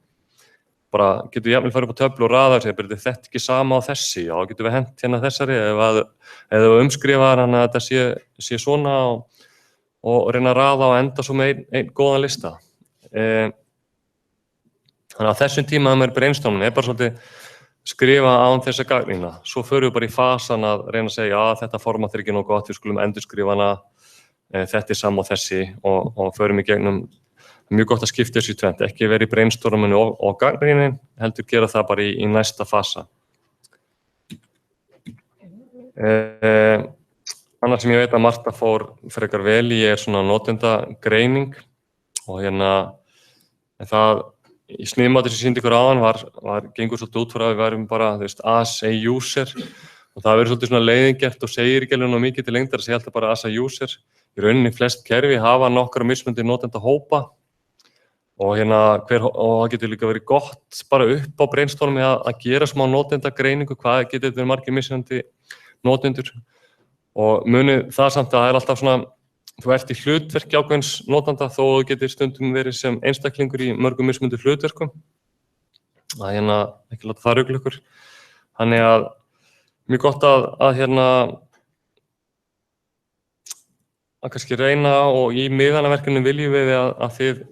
Bara getum við jafnvel farið upp á töflu og raða sér, þetta ekki sama á þessi, já, getum við hent hérna þessari, ef umskrifaðar hann að þetta sé svona og reyna að raða og enda svo með einn góðan lista. Þannig að þessum tíma að maður brainstorming er bara svolítið skrifa án þess að gagnrýna. Svo förum við bara í fasan að reyna að segja að þetta format er ekki nógu gott, við skulum endurskrifa hana, þetta er sama á þessi og förum í gegnum. Mjög gott að skipta þessu í tvennt, ekki vera í brainstorminu og gagnrýnin, heldur gera það bara í næsta fasa. Annars sem ég veit að Marta fór frekar vel í er svona notendagreining og það í sniðmáti sem sýndi ykkur áðan gengur svolítið út frá að við værum bara as a user og það verður svolítið svona leiðingjart og segir ekki alveg mikið til lengdar að segja alltaf bara as a user. Í rauninni flest kerfi hafa nokkra mismunandi notendahópa og það getur líka verið gott bara upp á brainstormi að gera smá notendagreiningu, hvað getur þetta margir mismunandi notendur og munið það samt að það er alltaf svona þú ert í hlutverki ákveðins notanda þó þú getur stundum verið sem einstaklingur í mörgum mismunandi hlutverkum. Að ekki láta það rugla ykkur. Þannig að mjög gott að kannski reyna og í miðanaverkefnum viljum við að þið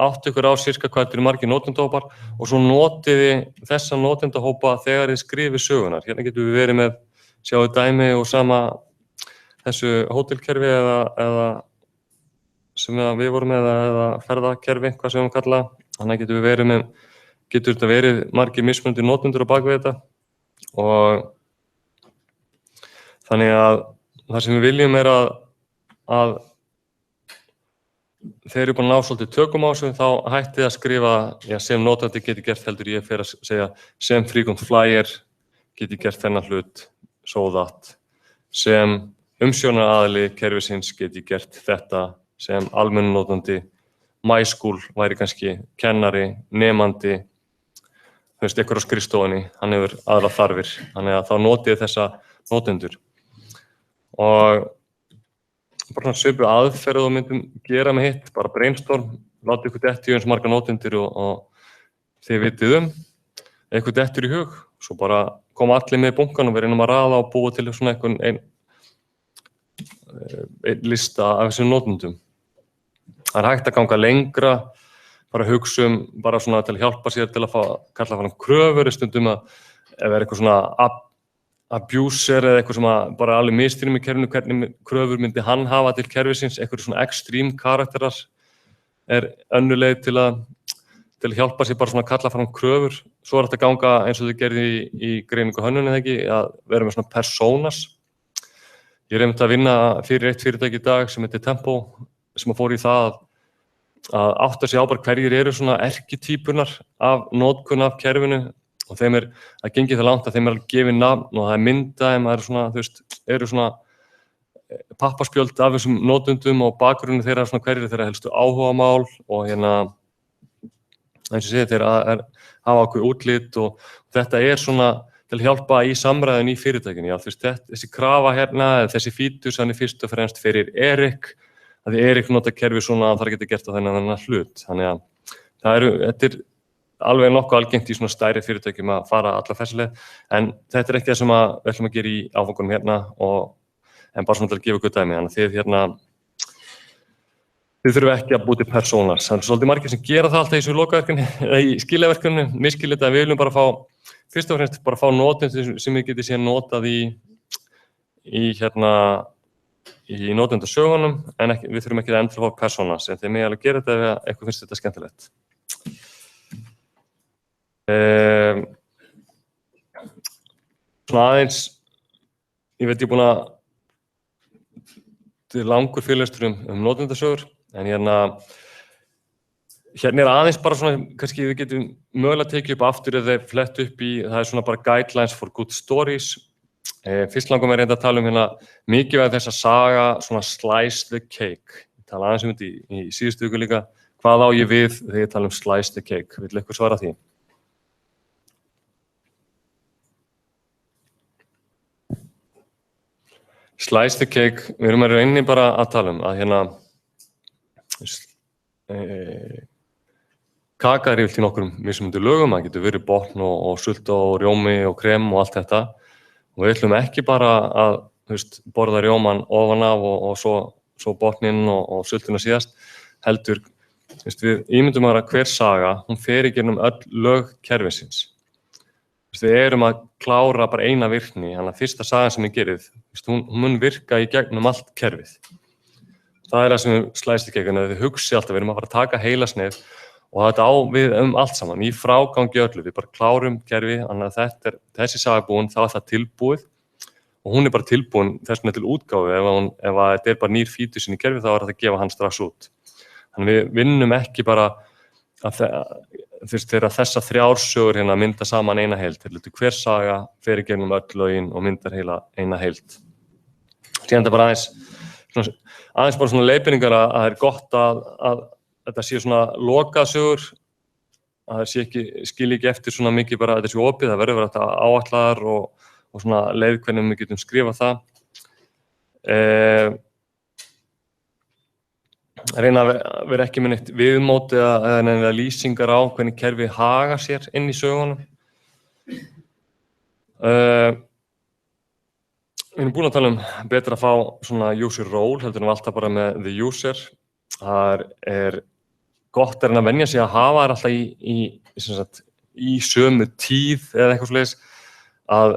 átt ykkur á sirka hvað þetta eru margir notendahópar og svo notiði þessa notendahópa þegar þið skrifið sögunar. Hérna getum við verið með, sjáu dæmi og sama þessu hótelkerfi eða sem við vorum með eða ferðakerfi, hvað sem við kalla. Þannig getur þetta verið margir mismunandi notendur á bakvið þetta og þannig að það sem við viljum að þegar ég búin að ná svolítið tökum á þessu, þá hættið að skrifa sem notandi geti gert heldur ég fer að segja sem frequent flyer geti gert þennan hlut, so that, sem umsjónaraðili kerfisins geti gert þetta, sem almenn notandi, my school væri kannski kennari, nemandi, ykkur á skrifstofunni, hann hefur aðra þarfir, þannig að þá notið þessa notendur. Og bara svipuð aðferð og myndum gera með hitt, bara brainstorm, láta ykkur detti eins marga notendur og þið vitið eitthvað dettur í hug, svo bara koma allir með í bunkan og við reynum að raða og búa til svona einn lista af þessum notendum. Það er hægt að ganga lengra, bara hugsa bara svona til að hjálpa sér til að kalla fram kröfur, stundum að ef eitthvað svona abuser eða eitthvað sem bara alveg mistýrum í kerfinu, hvernig kröfur myndi hann hafa til kerfisins, eitthvað svona extreme karakterar önnur leið til að hjálpa sér bara svona að kalla fram kröfur. Svo þetta að ganga eins og þau gerði í greiningu hönnun eða ekki, að vera með svona personas. Ég einmitt að vinna fyrir eitt fyrirtæki í dag sem heitir Tempo, sem fór í það að átta sig á bara hverjir eru svona erkitýpunar af notkun af kerfinu og þeim að gengi það langt að þeim gefið nafn og það mynda þeim, það eru svona pappaspjöld af þessum notendum og bakgrunni þeirra svona hverjir þeirra helstu áhugamál og eins og segja þeirra hafa ákveð útlit og þetta svona til að hjálpa í samræðin í fyrirtækinu. Já, þessi krafa hérna, þessi fítus, hann fyrst og fremst fyrir Erik, að Erik nota kerfi svona að það geti gert á þennan hlut. Þannig að þetta alveg nokkuð algengt í svona stærri fyrirtækjum að fara alla þessi leið, en þetta ekki það sem við ætlum að gera í áfangunum hérna en bara svona til að gefa ykkur dæmi. Þannig að þið þurfum ekki að búa til personas. Það svolítið margir sem gera það alltaf í þessu lokaverkefni, í skiljaverkefni, misskilja þetta, við viljum bara fyrst og fremst bara fá notendur sem við getið síðan notað í notendasögunum, en við þurfum ekki að endur fá personas, en þeir megi alveg gera þetta ef eitthvað finnst þetta skemmtilegt. Svona aðeins, ég veit ég búin að þetta langur fyrirlestur notendasögur, en hérna aðeins bara svona, kannski við getum mögulega tekið upp aftur eða flett upp í, það svona bara guidelines for good stories. Fyrst langum við reynda að tala hérna mikilvægt þess að saga svona slice the cake. Ég tala aðeins þetta í síðustu viku líka. Hvað á ég við þegar ég tala slice the cake? Vill eitthvað svara því? Slice the cake, við erum rauninni bara að tala að kaka yfirleitt í nokkrum mismunandi lögum, það getur verið botn og sulta og rjómi og krem og allt þetta og við ætlum ekki bara að borða rjóman ofan af og svo botninn og sultuna síðast, heldur við ímyndum að hver saga, hún fer í gegnum öll lög kerfisins. Við erum að klára bara eina virkni, þannig að fyrsta sagan sem ég gerið, hún mun virka í gegnum allt kerfið. Það það sem við slice the cake, en þið hugsi alltaf, við erum að fara að taka heilasneið og þetta á við allt saman, í frágangi öllu, við bara klárum kerfi, þannig að þessi saga búin, þá það tilbúið og hún bara tilbúin þess vegna til útgáfu, ef þetta bara nýr fítusinn í kerfi, þá það að gefa hann strax út. Þannig við vinnum ekki bara þegar þessa þrjár sögur mynda saman eina heild, hver saga fer í gegnum öll lögin og myndar eina heild. Síðan þetta bara aðeins bara svona leiðbeiningar að það gott að þetta sé svona lokasögur, að það skilji ekki eftir svona mikið bara að þetta sé opið, það verður þetta áætlaðar og svona leið hvernig við getum skrifað það. Reyna að vera ekki með neitt viðmóti eða lýsingar á hvernig kerfi hagar sér inn í sögunum. Við erum búin að tala betra að fá svona user role heldur en alltaf bara með the user. Það gott að venja sig að hafa þær alltaf í sömu tíð eða eitthvað svoleiðis að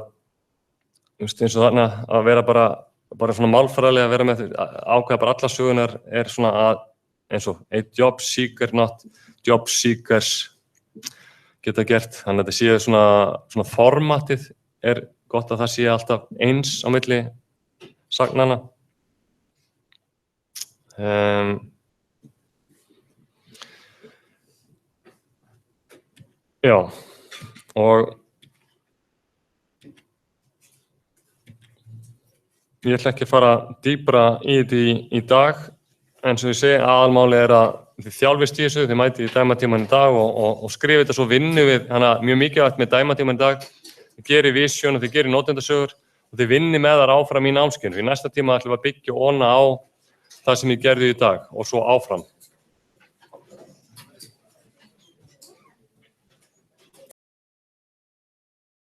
eins og þarna að vera bara svona málfræðilega að vera með ákveða bara alla sögunar svona að eins og a job seeker, not job seekers geta gert. Þannig að þetta sé svona formatið gott að það sé alltaf eins á milli sagnanna. Já, og ég ætla ekki að fara dýpra í þetta í dag, en svo ég segi aðalmáli að þið þjálfist í þessu, þið mætið í dæmatíman í dag og skrifið þetta svo vinnu við, þannig að mjög mikilvægt með dæmatíman í dag, þið gerir vision og þið gerir notendasögur og þið vinni með þar áfram í námskeiðinu. Í næsta tíma ætlum við að byggja ofan á það sem ég gerði í dag og svo áfram.